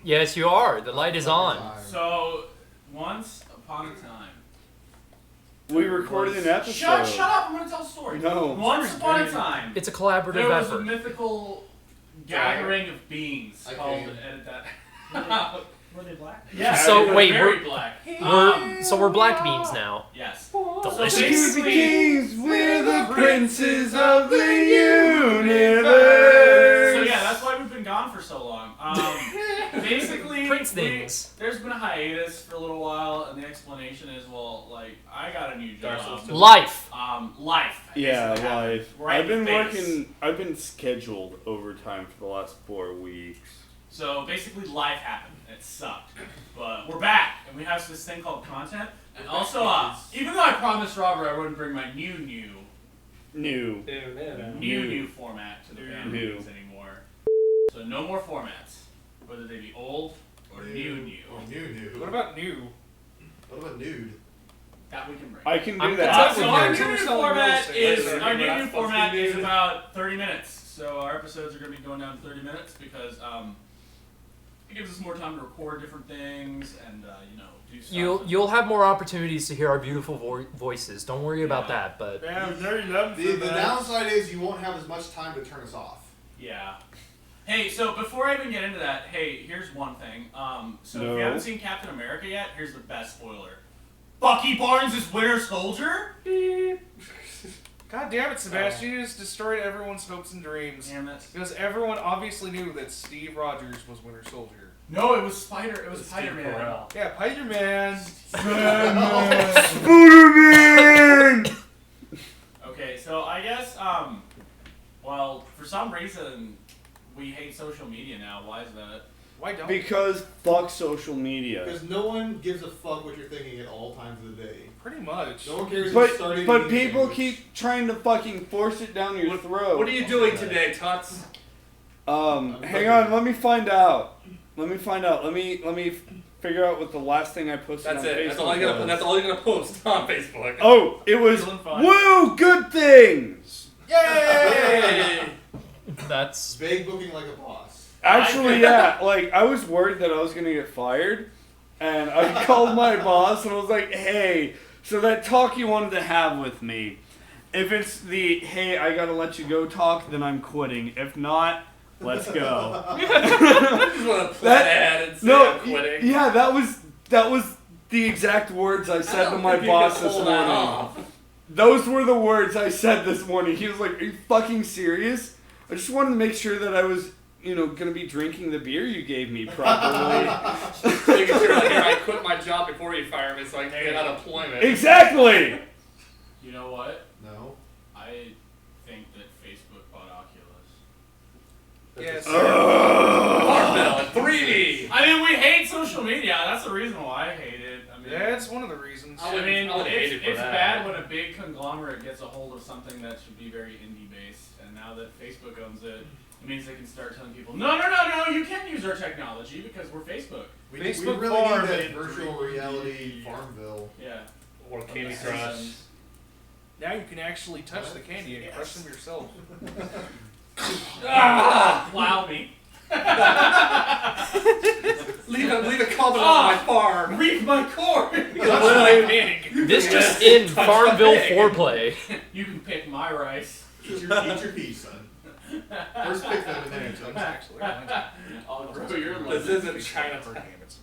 Yes, you are. The light is on. So, once upon a time. We recorded an episode. Shut up! I'm gonna tell a story. No. Once upon a time. It's a collaborative there was effort. a mythical gathering of beings called. Edit that. Were they black? Yeah. So wait, very black. we're black beans now. Yes. Delicious. We're the kings, we're the princes of the universe. So yeah, that's why we've been gone for so long. Basically, Prince things. There's been a hiatus for a little while, and the explanation is, well, like I got a new job. Life. Life. Yeah, life. Right I've been scheduled overtime for the last 4 weeks. So basically, life happened. It sucked, but we're back, and we have this thing called content. And also, even though I promised Robert I wouldn't bring my new format to the band meetings anymore. So no more formats, whether they be old or new. What about new? What about nude? That we can bring. I can do that. So our new format is about 30 minutes. So our episodes are going to be going down to 30 minutes because it gives us more time to record different things and do stuff. You'll have more opportunities to hear our beautiful voices. Don't worry about that. But The downside is you won't have as much time to turn us off. Yeah. Hey, so before I even get into that, here's one thing. If you haven't seen Captain America yet, here's the best spoiler. Bucky Barnes is Winter Soldier? God damn it, Sebastian! You just destroyed everyone's hopes and dreams. Damn it. Because everyone obviously knew that Steve Rogers was Winter Soldier. No, it was Spider-Man. Yeah, Spider-Man. Spider-Man! Okay, so I guess, for some reason, we hate social media now. Why is that? Why don't? Because fuck social media. Because no one gives a fuck what you're thinking at all times of the day. Pretty much. No one cares if you're starting But people keep trying to fucking force it down your throat. What are you doing today, Tuts? Hang on, let me find out. Let me figure out what the last thing I posted on Facebook was. That's all you're gonna post on Facebook. Oh, it was woo, good things! Yay! That's vague booking like a boss. Actually, yeah, I was worried that I was gonna get fired, and I called my boss and I was like, hey, so that talk you wanted to have with me, if it's the, hey, I gotta let you go talk, then I'm quitting. If not, let's go. I just want to plan and say I'm quitting. Yeah, that was the exact words I said to my boss this morning. Those were the words I said this morning. He was like, are you fucking serious? I just wanted to make sure that I was, gonna be drinking the beer you gave me properly. Making sure I quit my job before you fire me so I can get unemployment. Exactly! You know what? No. I think that Facebook bought Oculus. Yes. Farmville, 3D! I mean, we hate social media. That's the reason why I hate it. I mean, Yeah, it's one of the reasons. It's bad when a big conglomerate gets a hold of something that should be very indie-based. And now that Facebook owns it, it means they can start telling people, no, you can't use our technology because we're Facebook. We Facebook really Farm need that in virtual 3D. reality Farmville. Yeah. Or Candy Crush. Now you can actually touch the candy and crush them yourself. Plow me. Leave a comment on my farm. Reap my corn. this just in Farmville foreplay. You can pick my rice. Eat your peas, son. First pick them and then eat them. I'll grow your This isn't China for games.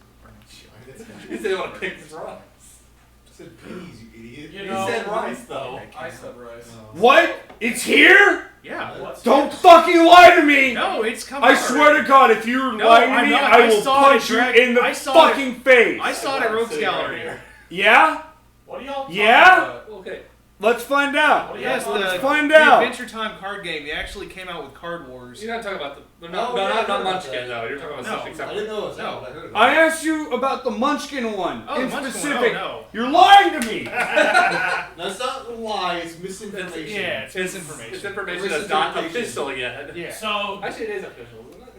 You said you want to pick this rice. I said peas, you idiot. You You know, said rice, though. I said rice. What? It's here? Yeah. Don't fucking lie to me! No, it's coming. I swear to God, if you're lying to me, I will punch you in the fucking face! I saw it at Rogues Gallery. Yeah? What are y'all talking Yeah? about? Okay. Let's find out. Yes, Let's find out. The Adventure Time card game. They actually came out with Card Wars. You're not talking about not Munchkin, though. You're talking about something I separate. didn't know it was No. out. I heard about I it. asked you about the Munchkin one. Oh, in the Munchkin specific. one. Oh, no. You're lying to me. That's not a lie, it's misinformation. Yeah, it's misinformation. It's information that's not official yet. Yeah. So, Actually, it is official, isn't it?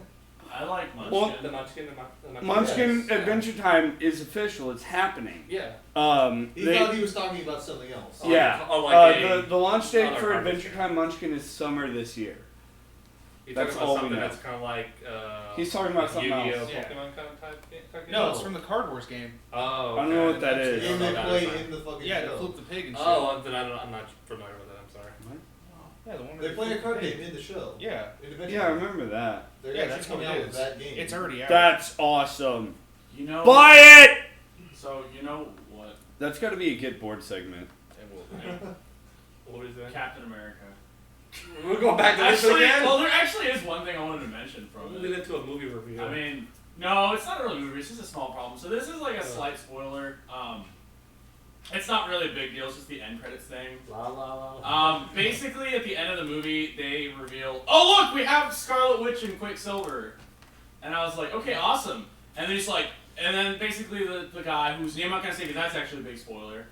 I like Munchkin. Well, The Munchkin. Munchkin Yes. Adventure Time is official. It's happening. Yeah. He thought he was talking about something else. Yeah. Oh, like the launch date other for harvest. Adventure Time Munchkin is summer this year. You That's talking all about we something know. that's kind of like. He's talking about something Yu-Gi-Oh! else. Yeah. Pokemon kind of type game? No, it's from the Card Wars game. Oh. I don't know what that is. And they No, play that's in the fucking Yeah, show. to flip the pig and shit. Oh, then I'm not familiar with it. I'm sorry. Yeah, the one They where play a flip card the pig. game in the show. Yeah, Individually. Yeah, I remember that. They're yeah, actually that's what coming out it with is. that game. It's already out. That's awesome. You know. Buy it! So you know what? That's got to be a get bored segment. What is that? Captain America. We're going back to this Actually, again? well, there actually is one thing I wanted to mention from We'll it. get into a movie review. I mean, no, it's not really a movie. It's just a small problem. So this is like a slight spoiler. It's not really a big deal. It's just the end credits thing. La la la. Basically, at the end of the movie, they reveal, oh look, we have Scarlet Witch and Quicksilver, and I was like, okay, awesome. And then he's like, and then basically the guy whose name I'm not gonna say because that's actually a big spoiler,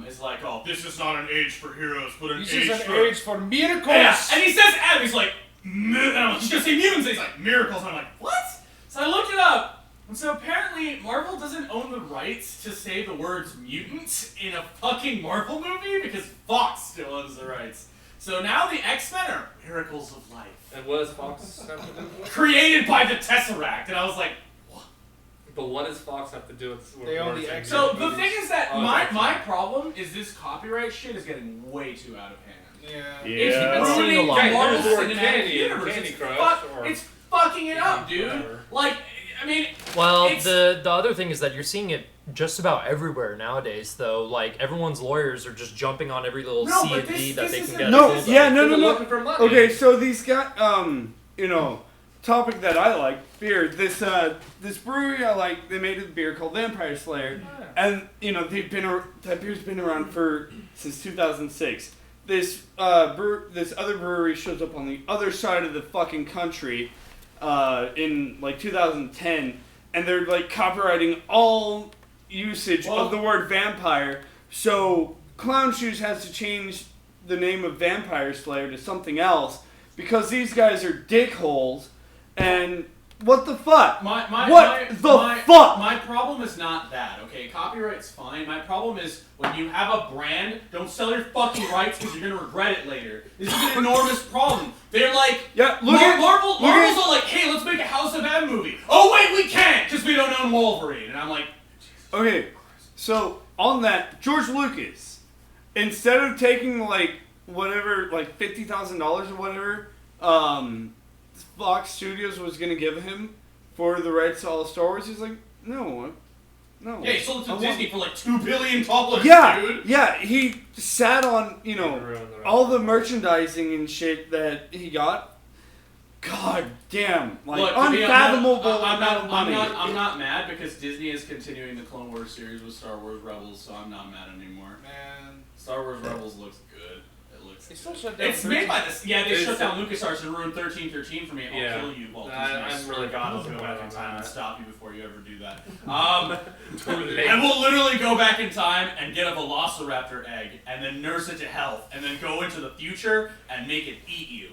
is like, oh, this is not an age for heroes, but an This age is an for age for miracles. yeah. And he says, and he's like, and I'm like, he's gonna say mutants. And he's like, miracles. And I'm like, what? So I looked it up. And so apparently Marvel doesn't own the rights to say the words mutant in a fucking Marvel movie because Fox still owns the rights. So now the X-Men are miracles of life. And what does Fox have to do with it? Created by the Tesseract. And I was like, But what does Fox have to do with They own words the and X-Men. so movies? the thing is that Oh, my X-Men. problem is this copyright shit is getting way too out of hand. Yeah. It's Yeah. Seeing a ruining lot. the Marvel There's the word Cinematic candy in Universe. Candy It's Crush, or- it's fucking it up, dude. Whatever. Like, I mean, Well, It's- the other thing is that you're seeing it just about everywhere nowadays, though. Like, everyone's lawyers are just jumping on every little No, C but and D this- that this they can isn't- get. No, a hold of. yeah, no, They're no, looking no. for money. Okay, so these guys, topic that I like, beer. This brewery I like, they made a beer called Vampire Slayer, and that beer's been around since 2006. This other brewery shows up on the other side of the fucking country, in like 2010, and they're like copyrighting all usage of the word vampire. So Clown Shoes has to change the name of Vampire Slayer to something else because these guys are dickholes. And what the fuck? Fuck? My problem is not that, okay? Copyright's fine. My problem is when you have a brand, don't sell your fucking rights because you're gonna regret it later. This is an enormous problem. They're like, Yeah, Marvel's all like, hey, let's make a House of M movie. Oh wait, we can't because we don't own Wolverine. And I'm like, Okay, so on that, George Lucas, instead of taking like whatever, like $50,000 or whatever, Fox Studios was gonna give him for the rights to all Star Wars, he's like, no. yeah, he sold it to I Disney want- for like $2 billion, dude. Yeah, he sat on, Ruined the all rest the of it. merchandising and shit that he got. God damn, like Look, to be unfathomable honest, amount of money. I'm not mad because Disney is continuing the Clone Wars series with Star Wars Rebels, so I'm not mad anymore. Man. Star Wars Rebels looks good. It looks. They still shut down. It's made by this. Yeah, they It's- shut down LucasArts and ruined 1313 for me. I'll Yeah. kill you, Walt Disney. I'm I swear really to God, I'll confused go back in on time and that. stop you before you ever do that. Totally. And we'll literally go back in time and get a Velociraptor egg and then nurse it to health and then go into the future and make it eat you.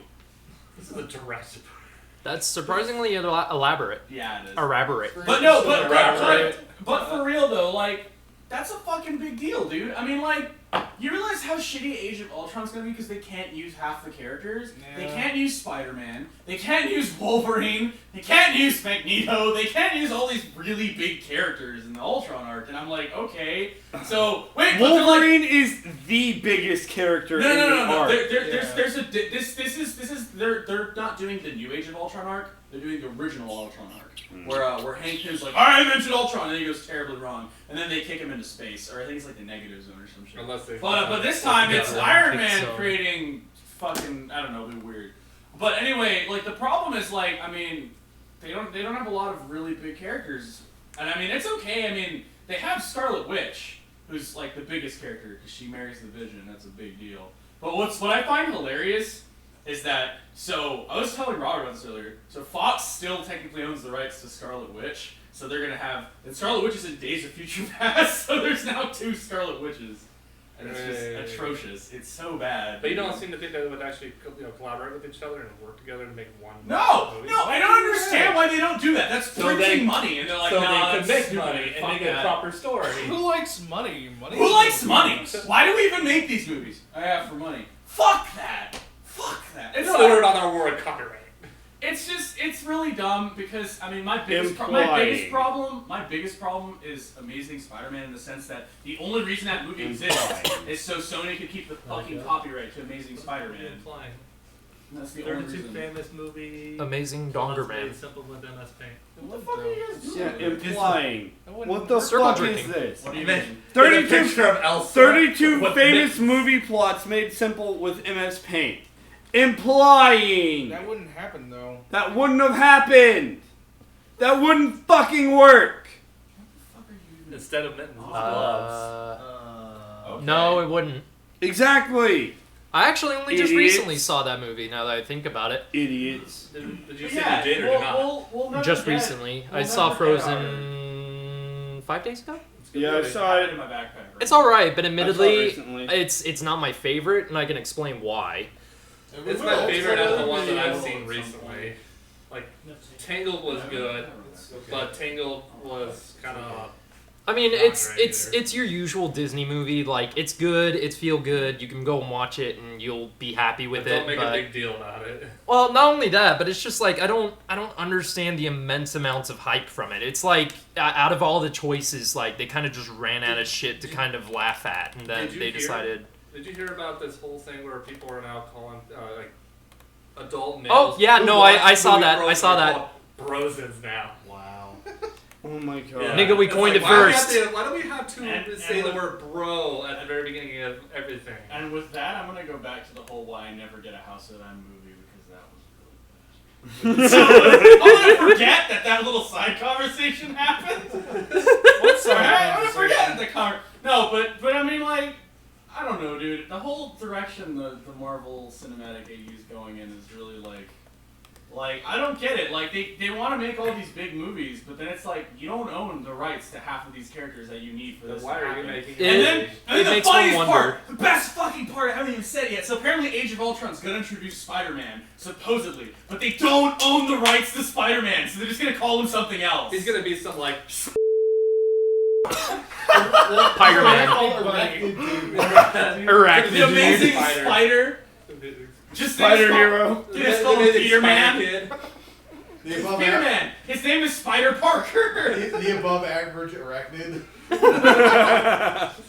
This is a Jurassic Park. That's surprisingly elaborate. Yeah, it is. Elaborate. But no, Right. but for real though, like, that's a fucking big deal, dude. I mean, like, you realize how shitty Age of Ultron's gonna be because they can't use half the characters? Yeah. They can't use Spider-Man. They can't use Wolverine. They can't use Magneto. They can't use all these really big characters in the Ultron arc. And I'm like, okay. So, wait, but they're like, Wolverine is the biggest character in the no. arc. They're not doing the new Age of Ultron arc. They're doing the original Ultron arc, where Hank Pym's like, I invented Ultron, and then he goes terribly wrong, and then they kick him into space, or I think it's like the negative zone or some shit. Unless they. But this time it's Yeah, Iron I think Man so. creating fucking, I don't know, they're weird. But anyway, like the problem is like, I mean, they don't have a lot of really big characters, and I mean it's okay. I mean they have Scarlet Witch, who's like the biggest character because she marries the Vision. That's a big deal. But what I find hilarious is that, so I was telling Robert about this earlier. So Fox still technically owns the rights to Scarlet Witch, so they're gonna have, and Scarlet Witch is in Days of Future Past, so there's now 2 Scarlet Witches. And it's just Hey. atrocious. It's so bad. But you don't seem to think that they would actually, collaborate with each other and work together to make one. No, movie. I don't understand why they don't do that. That's So printing they- money, and they're like, So nah, they that's could make stupid. money and Fuck make a that. proper story. Who likes money? Who likes money? Why do we even make these movies? I have for money. Fuck that. Fuck that. It's It's not like, about our war of copyright. It's really dumb because I mean my biggest problem is Amazing Spider-Man in the sense that the only reason that movie exists is so Sony could keep the fucking copyright to Amazing Spider-Man. That's the only reason. famous movie. Amazing Dongerman. Simple with MS Paint. What the fuck are you guys doing? Yeah, implying. What the Circle fuck drinking. is this? What do you mean? 32 famous movie plots made simple with MS Paint. Implying. That wouldn't happen though. That wouldn't have happened. That wouldn't fucking work. Instead of mittens, gloves. Okay. No, it wouldn't. Exactly. I actually only just Idiots. recently saw that movie, now that I think about it. Idiots. Did you say Yeah, you did or did not? we'll never Just get- recently. we'll I saw never get Frozen 5 days ago? Yeah, I I saw have it it. in my backpack. Right It's now. alright, but I saw it admittedly, recently. it's not my favorite, and I can explain why. It's my favorite out of the ones that I've seen recently. Like, Tangled was good, but Tangled was kind of... I mean, Not it's great it's either. it's your usual Disney movie. Like, it's good, it's feel good. You can go and watch it, and you'll be happy with Don't it. make but a big deal about it. well, not only that, but it's just like I don't understand the immense amounts of hype from it. It's like out of all the choices, like they kind of just ran out of shit to kind of laugh at, and then Did you they hear- decided. Did you hear about this whole thing where people are now calling, like, adult males... Oh, yeah, who no, watch I saw movie that, Frozen I saw are that. called Brosins now. Wow. Oh my god. Yeah. Nigga, we It's coined like, it why do we first. why do we have to say the word bro at the very beginning of everything? And with that, I'm gonna go back to the whole "Why I Never Get a House That I'm" movie because that was really bad. So, I'm gonna forget that little side conversation happened. What's Sorry, I'm gonna forget the No, but I mean, like, I don't know, dude. The whole direction the Marvel Cinematic AU is going in is really like I don't get it. Like they want to make all these big movies, but then it's like you don't own the rights to half of these characters that you need for Then this. why to are you happen. making Yeah. And then It the makes one funniest wonder. part, the best fucking part, I haven't even said it yet. So apparently Age of Ultron's gonna introduce Spider-Man, supposedly, but they don't own the rights to Spider-Man, so they're just gonna call him something else. He's gonna be some, like... Spider-Man. Arachnid The Amazing Spider. Spider. Just Spider Hero. Just call him Peter Man. Kid. The above, Peter Man. His name is Spider Parker. the above average arachnid.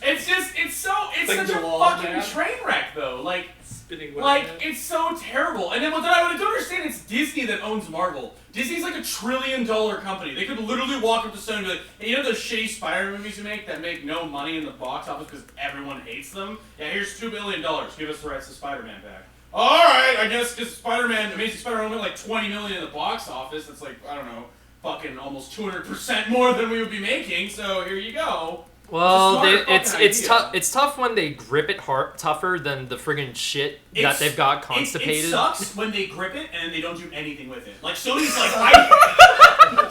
It's Like such the a wall, fucking man. train wreck though. Spinning web. Like, it's so terrible. And then what I don't understand, it's Disney that owns Marvel. Disney's like $1 trillion company. They could literally walk up to Sony and be like, hey, you know those shitty Spider movies you make that make no money in the box office because everyone hates them? Yeah, here's $2 billion. Give us the rights to Spider-Man back. Alright, I guess because Spider-Man, Amazing Spider-Man went like $20 million in the box office. That's like, I don't know, fucking almost 200% more than we would be making, so here you go. Well, It's a smart it's fucking tough. idea. It's tough when they grip it tougher than the friggin' shit that they've got constipated. It sucks when they grip it and they don't do anything with it. Like Sony's like,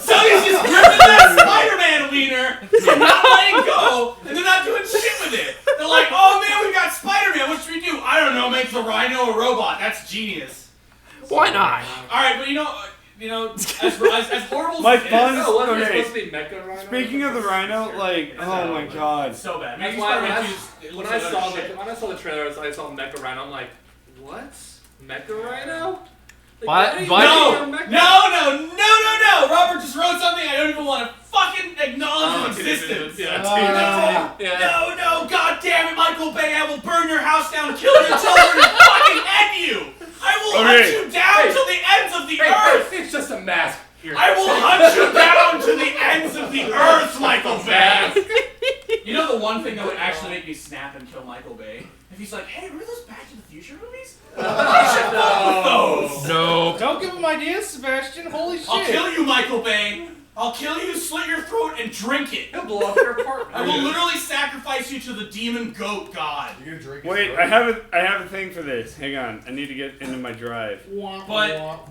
Sony's just gripping that Spider-Man wiener and not letting go, and they're not doing shit with it. They're like, oh man, we got Spider-Man. What should we do? I don't know. Make the Rhino a robot. That's genius. Why not? All right, but you know, as horrible My as it fun- is, No, wasn't it Okay. supposed to be Mecha Rhino? Speaking of the Rhino, like, oh my god. it's so bad. That's Amazing why Spider-Man 2 it when looks I like saw shit. when I saw the trailers, I saw Mecha Rhino. I'm like, what? Mecha Rhino? Why- are you why- making a Mecha- No! Robert just wrote something I don't even want to fucking acknowledge its existence. Yeah, No, god damn it, Michael Bay, I will burn your house down, kill your children, and fucking end you! I will hunt Okay. you down to the ends of the earth! It's just a mask. Here. I will hunt you down to the ends of the earth, Michael Bay! You know the one thing that would actually make me snap and kill Michael Bay? If he's like, hey, remember those Back to the Future movies? You should fuck with those! No. Don't give him ideas, Sebastian. Holy shit. I'll kill you, Michael Bay! I'll kill you, slit your throat, and drink it! He'll blow up your apartment. I will literally sacrifice you to the demon goat god. You're gonna drink his Wait, blood? I have a thing for this. Hang on, I need to get into my drive. But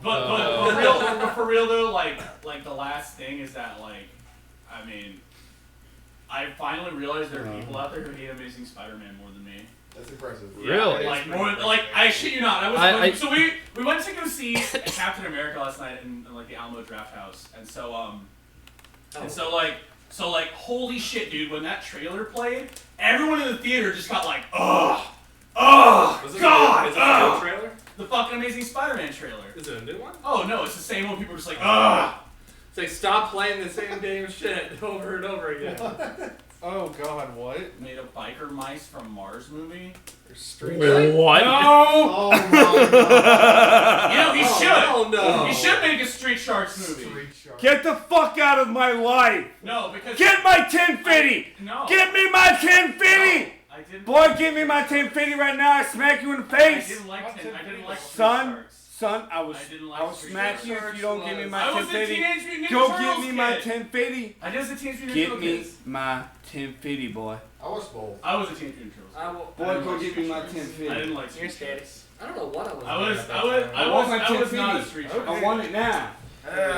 for real though, like the last thing is that I mean, I finally realized there are people out there who hate Amazing Spider-Man more than me. That's impressive. Really? Like more, like I shit you not. So we went to go see Captain America last night in like the Alamo Draft House, and so holy shit, dude! When that trailer played, everyone in the theater just got like, ugh, Oh, Was it God! Is it a new trailer? The fucking Amazing Spider-Man trailer. Is it a new one? Oh no, it's the same one. People are just like, ugh. Say stop playing the same damn shit over and over again. Oh God, what? Made a biker mice from Mars movie. What? No. Oh my god. You know he should. Oh no. He should make a Street Sharks movie. Street Shark. Get the fuck out of my life! No, because Get my 1050! no. Give me my 1050! I didn't. Boy, give me my 1050 right now. I smack you in the I face. didn't like. I didn't like Street Son, Sharks. son, I I didn't like will Street smack Sharks. you if you don't give me my I was a 1050. Teenage Mutant Ninja Go Turtles get me my kid. 1050. I was a Teenage Mutant Get Ninja me Turtles. my 1050, boy. I watched both. I was a Teenage Mutant Turtles. I will. Boy, go get me my I 1050. didn't like Street Sharks. I don't know what I was. I was doing at that time. I want my not a 1050. Street Sharks. I want it now.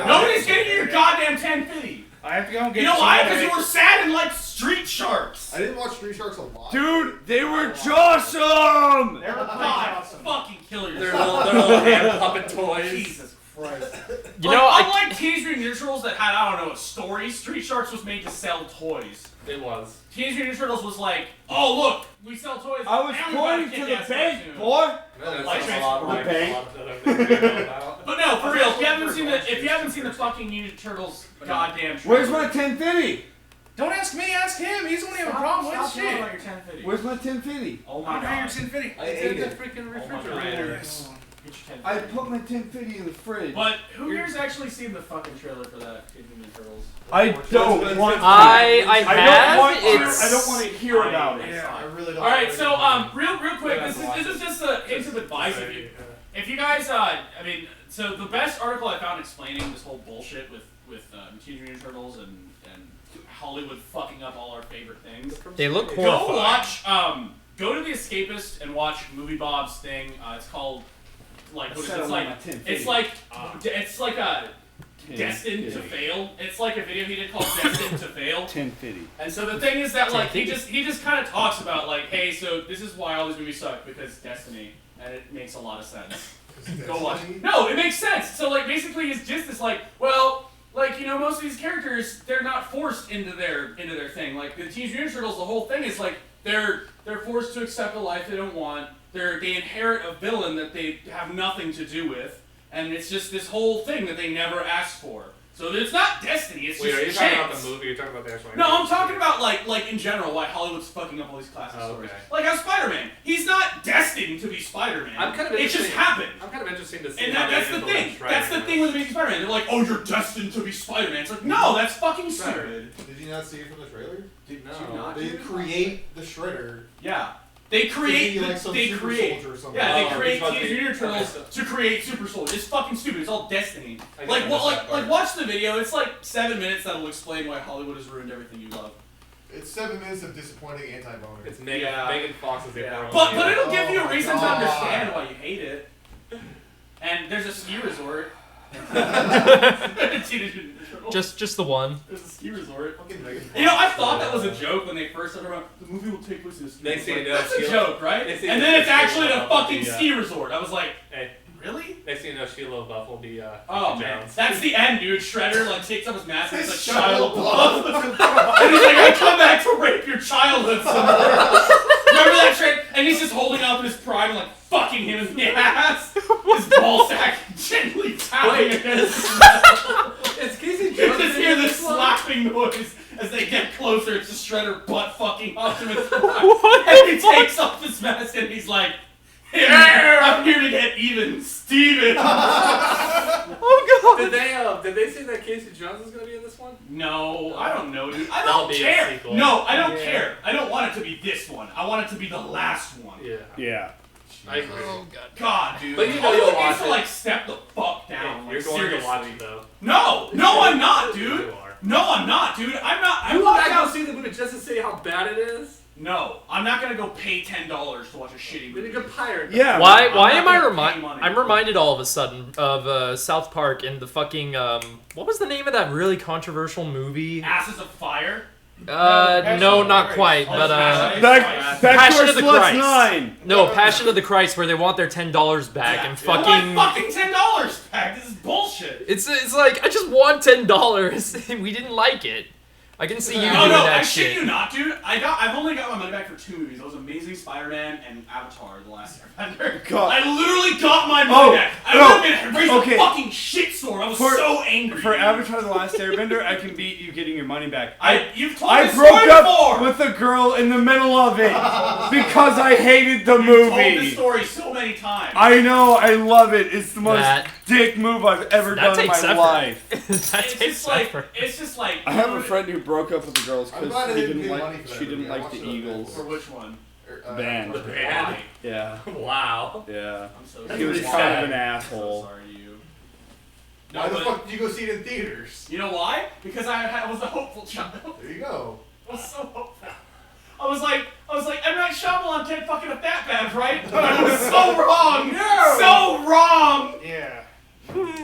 Nobody's getting you your goddamn 1050. I have to go and get You know why? Because today. you were sad and liked Street Sharks. I didn't watch Street Sharks a lot. Dude, they were awesome! God, fucking kill They're yourself. little hand puppet toys. Jesus Christ. You know, unlike Teenage Mutant Ninja Turtles that had, I don't know, a story, Street Sharks was made to sell toys. It was. Teenage Mutant Ninja Turtles was like, oh look, we sell toys. I was and we pointing got a to the kick-ass bank, cartoon. boy. That Like sounds a lot like Transformers. a lot of other things we know about. But no, for real, if you haven't seen the fucking Mutant Turtles goddamn trailer. Where's my 1050? Don't ask me, ask him. He's the one who have a problem with Stop yelling shit. about your 1050. Where's my 1050? Oh I'm my here, god. 1050. I ate ate it. the freaking Oh my God. refrigerator. Yes. Get your 1050. I put my 1050 in the fridge. But who here's actually seen the fucking trailer for that Teenage Mutant Ninja Turtles? I don't want to. I I have. don't want to. It's- I don't want to hear about it. Yeah. I really don't. All right, so real quick, this is just a hint of advice. If you guys, I mean, so the best article I found explaining this whole bullshit with Teenage Mutant Ninja Turtles and Hollywood fucking up all our favorite things. They look Go horrifying. watch, go to The Escapist and watch Movie Bob's thing. It's called like what is it? It's like it's like a Destined to Fail. It's like a video he did called Destined to Fail. 1050. And so the thing is that like he just kind of talks about like, hey, so this is why all these movies suck because Destiny, and it makes a lot of sense. Go watch. No, it makes sense. So like basically it's just this like, well, like, you know, most of these characters, they're not forced into their thing. Like the Teenage Mutant Ninja Turtles, the whole thing is like they're forced to accept a life they don't want. They inherit a villain that they have nothing to do with, and it's just this whole thing that they never asked for. So it's not destiny. It's Wait, just are you chance. talking about the movie? You're talking about the actual? No, I'm talking about like in general why Hollywood's fucking up all these classic Oh, stories. okay. Like how Spider-Man, he's not destined to be Spider-Man. I'm kind of it just interested- happened. I'm kind of interested to see And how that's they the handle thing. it, That's the thing with Amazing Spider-Man. They're like, oh, you're destined to be Spider-Man. It's like, no, that's fucking stupid. Did you not see it from the trailer? Did No. you not? They dude? create the Shredder. Yeah. They create. To be like some they super create. soldier or something. Yeah, they Oh, create it's about Teenage the- Mutant Turtles okay. to create Super Soldier. It's fucking stupid. It's all destiny. I Like, guess well, I missed that part. watch the video. It's like 7 minutes that'll explain why Hollywood has ruined everything you love. It's 7 minutes of disappointing anti-boner. It's Megan. Yeah. Megan Fox is the Yeah. girl. But it'll give you a Oh my reason to God. understand why you hate it. And there's a ski resort. Teenage Mutant Ninja Turtles. Just the one. There's a ski resort. Fucking Megan You know, I Fox. thought that was a joke when they first started around. The movie will take place in a ski Next resort. thing you know, That's a Sheila- joke, right? next thing And you then know, it's actually Sheila a LaBeouf fucking will be, ski resort. I was like, Hey, really? next thing you know, Sheila LaBeouf will be. Oh Indiana man, Jones. that's the end, dude. Shredder like takes up his mask and it's It's like Shia Shia LaBeouf, and he's like, "I come back to rape your childhood somewhere." Remember that trick? And he's just holding up his pride and like fucking him in the ass. His ball sack gently tapping against his mouth. It's Casey You Jones. just hear this slapping noise as they get closer. It's just Shredder butt fucking Optimus Prime. And he takes off his mask and he's like, "Yeah, I'm here to get even, Steven." Oh god. Did they say that Casey Jones is gonna be in this one? No, I don't know, dude. I That'll don't be a care. sequel. No, I don't Yeah. care. I don't want it to be this one. I want it to be the last one. Yeah. Yeah. I agree. God, dude. But you know Hollywood you'll needs watch to it. like step the fuck down. You're Like, going seriously. to watch it though. No, I'm not, dude. You are. No, I'm not, dude. I'm not. You I'm will not not go down. see the movie just to see how bad it is? No, I'm not gonna go pay $10 to watch a shitty Then movie. you could pirate. Yeah. Why I'm am not I gonna reminded? pay money. I'm reminded all of a sudden of South Park and the fucking what was the name of that really controversial movie? Asses of Fire. No, not quite, but Back Passion to of the Sluts Christ. 9. no, Passion of the Christ, where they want their $10 back and I want fucking. fucking $10 back. This is bullshit. It's like I just want $10. We didn't like it. I can see you No, doing no, that I shit shit. you not, dude. I've only got my money back for 2 movies. Those Amazing Spider-Man and Avatar: The Last Airbender. God. I literally got my money back. I would have raised a fucking shitstorm. I was so angry. For Avatar: The Last Airbender, I can beat you getting your money back. You've told I this broke story up before. with a girl in the middle of it because I hated the movie. You've told this story so many times. I know, I love it. It's the most That- dick move I've ever done in my takes effort. life. That It's takes just like, effort. I have a friend who broke up with the girls I'm glad I because didn't get money for that she didn't movie. I like watched the it on Eagles. For which one? Band. The band? Why? Yeah, Wow. yeah. I'm so He was pretty kind sad. of an so asshole. sorry to you. Why No, the but fuck did you go see it in theaters? you know why? Because I was a hopeful child. There you go. I was so hopeful. I was like, M. Night Shyamalan can't fucking a fat bad, right? I was so wrong. No. So wrong. Yeah.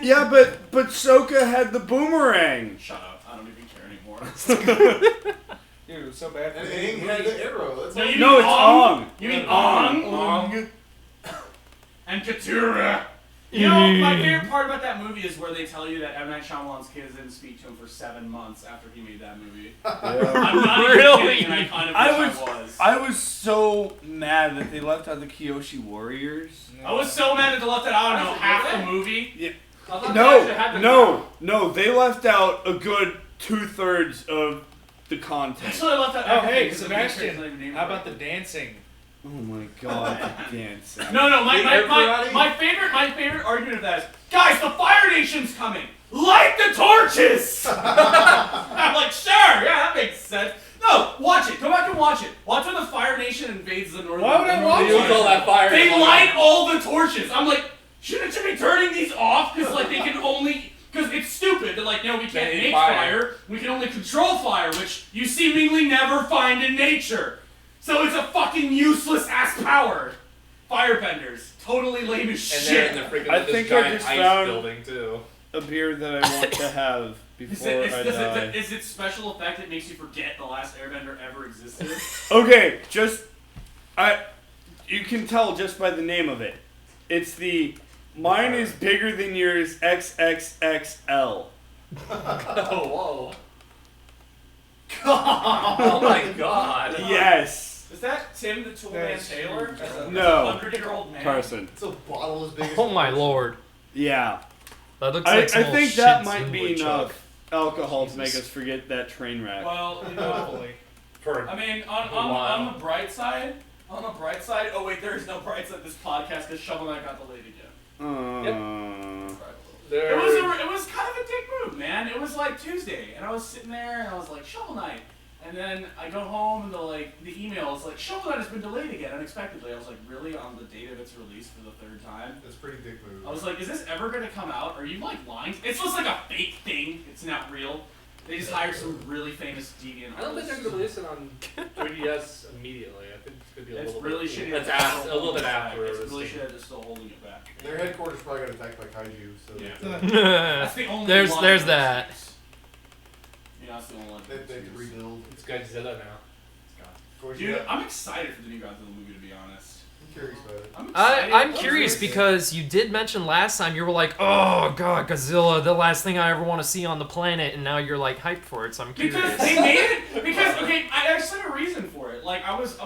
Yeah, but Soka had the boomerang. Shut up. I don't even care anymore. Dude, it was so bad. And Aang had the arrow. That's No, all. you No, mean it's Ong? Ong. You mean Ong? Ong. And Katura. You know, my favorite part about that movie is where they tell you that M. Night Shyamalan's kids didn't speak to him for 7 months after he made that movie. Yeah. I'm not even Really? kidding, and I kind of wish I was. I was so mad that they left out the Kyoshi Warriors. I was so mad that they left it out, I don't know, half the movie. I thought they actually had the No, they left out a good 2/3 of the content. That's what I left out. Oh, everything, hey, 'cause the Matrix Sebastian. isn't even named How about right. the dancing? Oh my god, the dancing. No, The air karate? my favorite argument of that is, guys, the Fire Nation's coming. Light the torches. I'm like, sure, yeah, that makes sense. No, watch it. Go back and watch it. Watch when the Fire Nation invades the northern. Why would I watch You call that fire? They light all the torches. I'm like, shouldn't you be turning these off? Because like they can only. Because it's stupid. They're like, no, we can't They need make fire. fire. We can only control fire, which you seemingly never find in nature. So it's a fucking useless ass power. Firebenders. Totally lame as And shit. they're in the freaking I this think I giant just ice found- building too. A beer that I want to have Is before it, I die. is it special effect that makes you forget the last Airbender ever existed? Okay, you can tell just by the name of it. It's the mine is bigger than yours XXXL. Oh, whoa. Oh my god. Yes. Is that Tim the Toolman That's Taylor? true. As a No. 100-year-old man? Carson. It's a bottle as big as Oh my lord. Yeah. That looks I like some think old that shit might Zoom be would enough chuck. alcohol to make us forget that train wreck. Well, you know, Hopefully. For I mean, Wow. on the bright side, oh wait, there is no bright side. This podcast because Shovel Knight got delayed again. there. It was kind of a dick move, man. It was like Tuesday, and I was sitting there, and I was like, Shovel Knight. And then I go home, and the email is like, Shovel Knight has been delayed again unexpectedly. I was like, really? On the date of its release for the 3rd time? That's pretty dick move. I was like, is this ever gonna come out? Are you like lying? It's just like a fake thing. It's not real. They just hired some really famous deviant I don't think artists. they're gonna release it on 3DS immediately. I think it's gonna be a It's little really bit. shitty. That's that they're a still little holding bit it back. after. It's this really thing. shitty that they're still holding it back. Their headquarters probably got attacked by kaiju, so Yeah. that's, That's the only There's one there's of that. those. Yeah, that's the only one. they have to rebuild. It's Godzilla now. Of course, Dude, yeah. I'm excited for the new Godzilla movie, to be honest. I'm curious about it. I'm excited. I'm curious because you did mention last time you were like, oh god, Godzilla, the last thing I ever want to see on the planet, and now you're like hyped for it. So I'm curious. Because they made it. Because okay, I actually have a reason for it. Like I was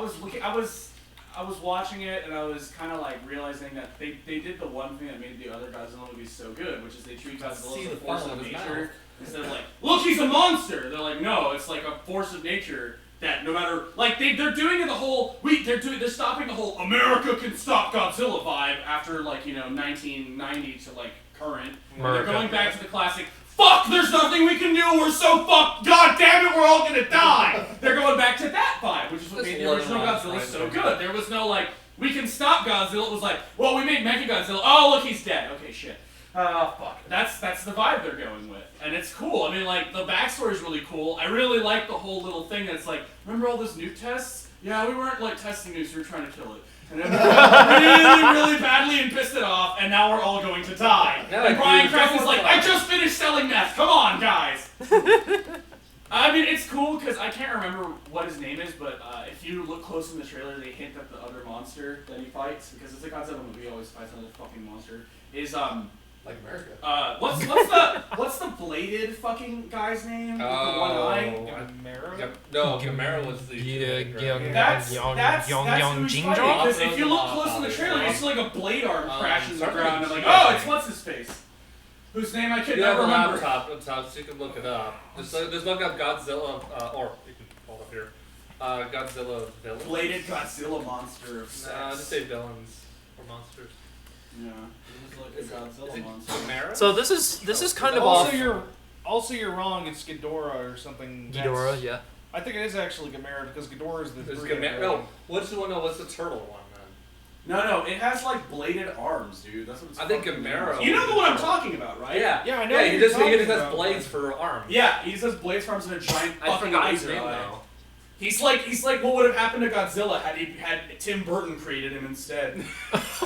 watching it and I was kind of like realizing that they did the one thing that made the other Godzilla movies so good, which is they treat Godzilla See as a the force funnel of in his nature mouth. instead of like, look, he's a monster. They're like, no, it's like a force of nature that no matter like they're doing it the whole they're stopping the whole America can stop Godzilla vibe after like 1990 to like current. And they're America. going back to the classic. Fuck! There's nothing we can do. We're so fucked. God damn it! We're all gonna die. They're going back to that vibe, which is what Just made the original one-off, Godzilla right? so good. There was no like, we can stop Godzilla. It was like, well, we made Mechagodzilla. Oh, look, he's dead. Okay, shit. Fuck. That's the vibe they're going with, and it's cool. I mean, like the backstory is really cool. I really like the whole little thing that's like, remember all those nuke tests? Yeah, we weren't like testing nukes. We were trying to kill it. And then we really, really badly and pissed it off, and now we're all going to die. No, And Bryan dude, Cranston's don't like, lie. I just finished selling meth. Come on, guys. I mean, it's cool because I can't remember what his name is, but if you look close in the trailer, they hint at the other monster that he fights because it's a Godzilla movie. He always fights another fucking monster. Is Like America. what's the bladed fucking guy's name? With the Oh, one eye? Gamera? No, Gamera was the. That's who he's fighting. Because if you look Young- close in the trailer, you see like a blade arm crash in the something ground. I'm like, cheating. oh, it's what's his face? Whose name I could You have never a remember. laptop, so you can look it up. Just look up Godzilla, or you can hold up here. Godzilla villains. Bladed Godzilla monster of sex. Just say villains or monsters. Yeah. It was like a Is Godzilla it monster. Gamera? So this is kind of Also, off. you're wrong. It's Ghidorah or something. Ghidorah, yeah. I think it is actually Gamera because Ghidorah is the. There's three-headed Gamera. dragon. No, what's the one? No, what's the turtle one then? No, it has like bladed arms, dude. That's what it's I think fucking Gamera named. You know was the one I'm the- talking about, right? Yeah, Yeah, I know Yeah, what he you're just talking has about, blades for arms. Yeah, he says blades for arms and a giant I fucking forgot his laser name eye. now. He's like what would have happened to Godzilla had Tim Burton created him instead.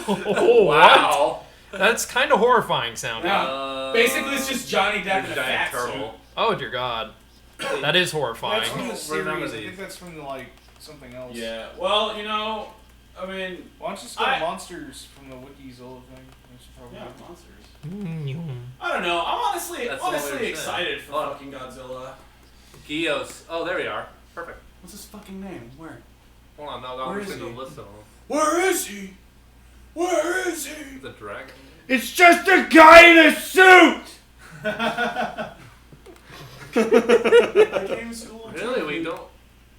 Oh wow, that's kind of horrifying sounding. Yeah. Basically, it's just Johnny Depp in a giant fat turtle. Oh dear God, that is horrifying. That's from the series. Remember I think these. that's from like something else. Yeah. Well, I mean, Why don't you just go to monsters from the Wikizilla thing? We should probably yeah, do monsters. I don't know. I'm honestly That's what we were saying. excited for Oh. fucking Godzilla. Gios. Oh, there we are. Perfect. What's his fucking name? Where? Hold on, no, Where I'm is just going he? to list them. Where is he? Where is he? The dragon. It's just a guy in a suit! That game's cool. Really? We don't.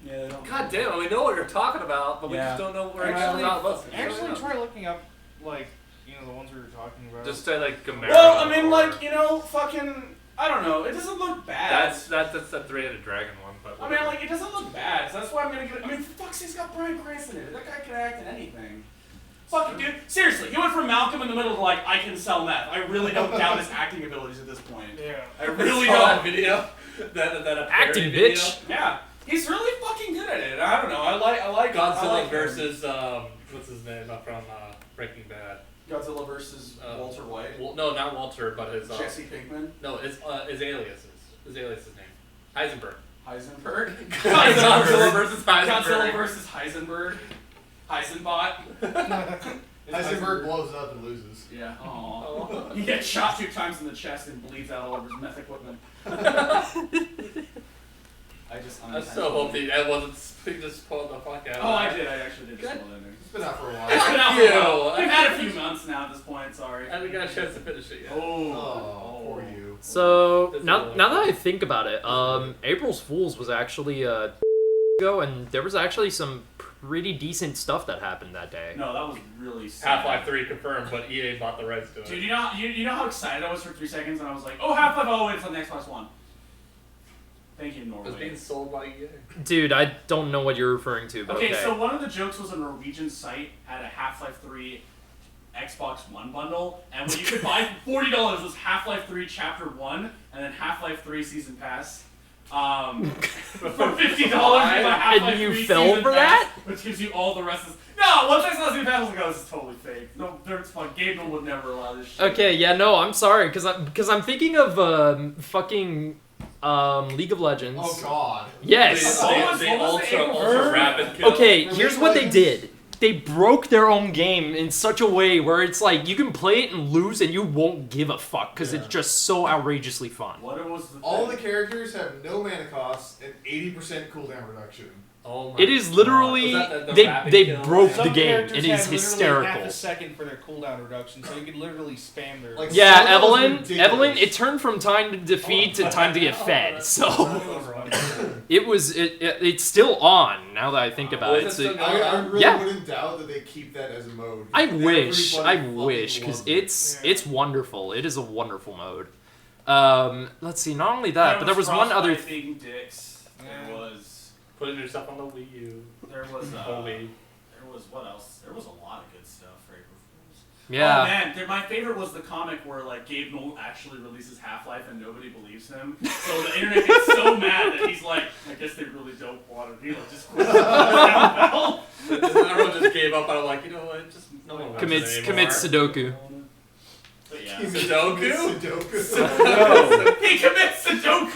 Yeah, they don't. God damn it, we know what you're talking about, but we Yeah. just don't know where Actually- it's not listening. Actually, try looking up like the ones we were talking about. Just say like Gamera. Well, I mean, or- like, fucking, I don't know. It doesn't look bad. That's the three-headed dragon one, but. I mean, like, it doesn't look bad, so that's why I'm gonna get it. I mean, for fuck's sake, he's got Bryan Cranston in it. That guy can act in anything. Fuck it, dude. Seriously, he went from Malcolm in the Middle to, like, I can sell meth. I really don't doubt his acting abilities at this point. Yeah. I really Saw that don't. video. That Acting, parody bitch. Yeah. He's really fucking good at it. I don't know. I like Godzilla I like him. versus what's his name from Breaking Bad. Godzilla versus Walter White. Well, no, not Walter, but his Jesse Pinkman. no, his aliases. His alias name. Heisenberg. Heisenberg. Godzilla versus Godzilla Heisenberg. versus Heisenberg. Heisenbot. Heisenberg blows up and loses. Yeah. Aww. He gets shot 2 times in the chest and bleeds out all over his meth equipment. I so hope that wasn't. He just pulled the fuck out. Oh, I did. I actually did. Good. Just ending. It's been out for a while. It's been out for you. a while. We've had a few months now at this point. Sorry. I haven't got a chance to finish it yet. Oh, poor you. So That's now a little- that I think about it, April's Fools was actually ago, and there was actually some pretty decent stuff that happened that day. No, that was really sad. Half-Life 3 confirmed, but EA bought the rights to it. Dude, you know how excited I was for 3 seconds, and I was like, oh, Half-Life, oh, wait, it's on the Xbox One. Thank you, It was Norway. being sold by EA. Dude, I don't know what you're referring to, but Okay, okay. so one of the jokes was a Norwegian site had a Half-Life 3 Xbox One bundle, and what you could buy for $40 was Half-Life 3 Chapter 1, and then Half-Life 3 Season Pass. For $50, you buy Half-Life And you 3 fell Season for Pass, that? which gives you all the rest of... No, once I saw Season Pass, I was like, oh, this is totally fake. No, it's fun. Gabriel would never allow this shit. Okay, yeah, no, I'm sorry, because I'm thinking of fucking League of Legends. Oh God. Yes. What was the ultra rapid kill. Okay, League here's of what they Legends. did. They broke their own game in such a way where it's like you can play it and lose and you won't give a fuck because it's just so outrageously fun. What was the All thing? the characters have no mana cost and 80% cooldown reduction. Oh my It is literally God. Was that the they rapid they kill? broke Some the game. characters It is have literally hysterical. half a second for their cooldown reduction, so you could literally spam their. Like, Yeah, Some of those Evelyn. ridiculous. Evelyn. It turned from time to defeat to time to get fed. So it's still on now that I think about it. Was it still So, going I on? really Yeah. wouldn't doubt that they keep that as a mode. I wish, Everybody because fucking it's loves it. wonderful. It is a wonderful mode. Let's see. Not only that, but there was one other. Frostbite being dicks. There was. Putting yourself on the Wii U. There was. Oh, Wii. There was what else? There was a lot of good stuff for April Fools. Yeah. Oh man, my favorite was the comic where like Gabe Newell actually releases Half-Life and nobody believes him. So the internet gets so mad that he's like, I guess they really don't want to be like, just quit. Well, Everyone just gave up. I'm like, you know what? Just no one wants Commits it anymore. Sudoku. but yeah. Sudoku? Sudoku. He commits Sudoku.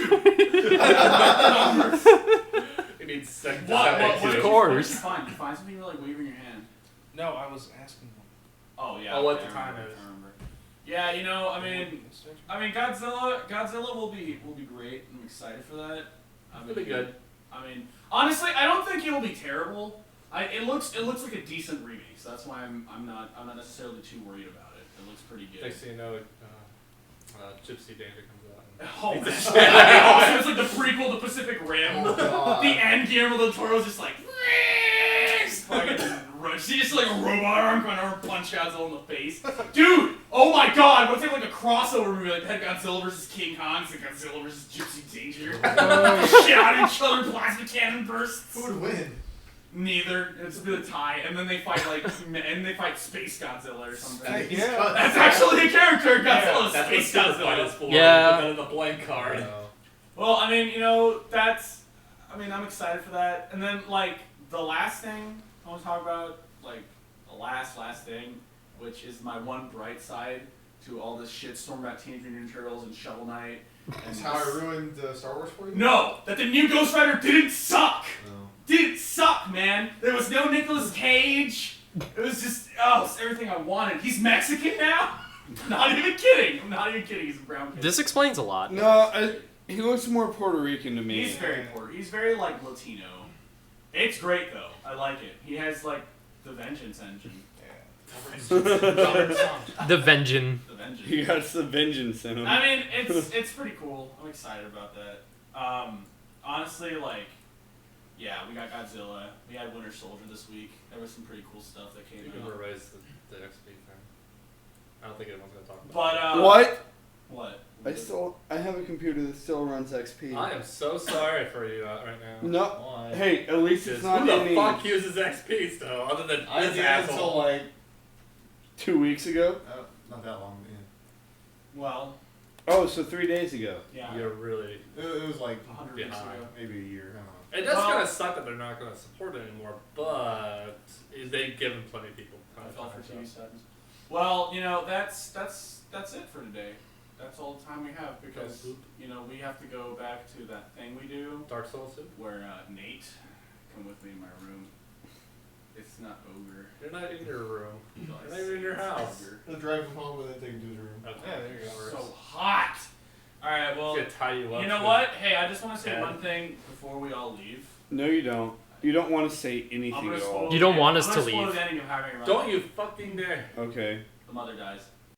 You need second. What Of did course. you find? You find something you were like waving your hand. No, I was asking them. Oh yeah. Oh, what okay, the time I is. remember. Yeah, you know, I mean, Godzilla will be great. I'm excited for that. It'll be good. I mean, honestly, I don't think it'll be terrible. It looks like a decent remake, so that's why I'm not necessarily too worried about it. It looks pretty good. Next thing you know, Gypsy Danger comes out. Oh man! It's like the prequel to Pacific Rim. God. The end, Guillermo del Toro's just like, she just like a robot arm going over punch Godzilla in the face. Dude! Oh my god! What's it like a crossover movie? Like had Godzilla versus King Kong, it's like Godzilla versus Gypsy Danger. Shit at each other, plasma cannon bursts. Who would win? Neither. It's a bit of tie, and then they fight Space Godzilla or something. Yeah. That's actually a character, Godzilla. That's Space what Super Fight is Godzilla. for. Yeah. Put that in the blank card. Well, I mean, you know, I'm excited for that. And then, like, the last thing I want to talk about, like, the last thing, which is my one bright side to all this shitstorm about Teenage Mutant Ninja Turtles and Shovel Knight. That's how I ruined Star Wars for you? No! That the new Ghost Rider didn't suck! No. Didn't suck, man! There was no Nicolas Cage! It was just, it's everything I wanted. He's Mexican now? I'm not even kidding, he's a brown kid. This explains a lot. No, he looks more Puerto Rican to me. He's very poor. He's very, like, Latino. It's great, though. I like it. He has, like, the Vengeance engine. The Vengeance. The Vengeance. He got the vengeance in him. I mean, it's pretty cool. I'm excited about that. Honestly, like, yeah, we got Godzilla. We had Winter Soldier this week. There was some pretty cool stuff that came You can out. erase the XP thing. I don't think anyone's gonna talk about But What? What? I have a computer that still runs XP. I am so sorry for you right now. No. Why? Hey, at least it's not Who the any. fuck uses XP still, other than I this did asshole? until like 2 weeks ago. not that long. Yeah. Well, Oh, so 3 days ago. yeah. You're really. It was like 100 weeks behind. ago. maybe a year. I don't know. It does Well- kind of suck that they're not going to support it anymore, but they've given plenty of people time. I fell for TV subs. Well, you know, that's it for today. That's all the time we have because you know we have to go back to that thing we do Dark Souls soup? where Nate come with me in my room. It's not ogre. You're not in your room. No, You're not even in your house. ogre. He'll drive him home and then take him to his room. Okay. Yeah, there you go. It's so hot. All right, well, It's gonna tie you up. you know with- what? Hey, I just want to say Ted. one thing before we all leave. No, you don't. You don't want to say anything I'm gonna at spoil all. You don't want I'm us gonna to spoil leave. the ending of How I Met Your Don't Mother. you fucking dare. Okay. The mother dies.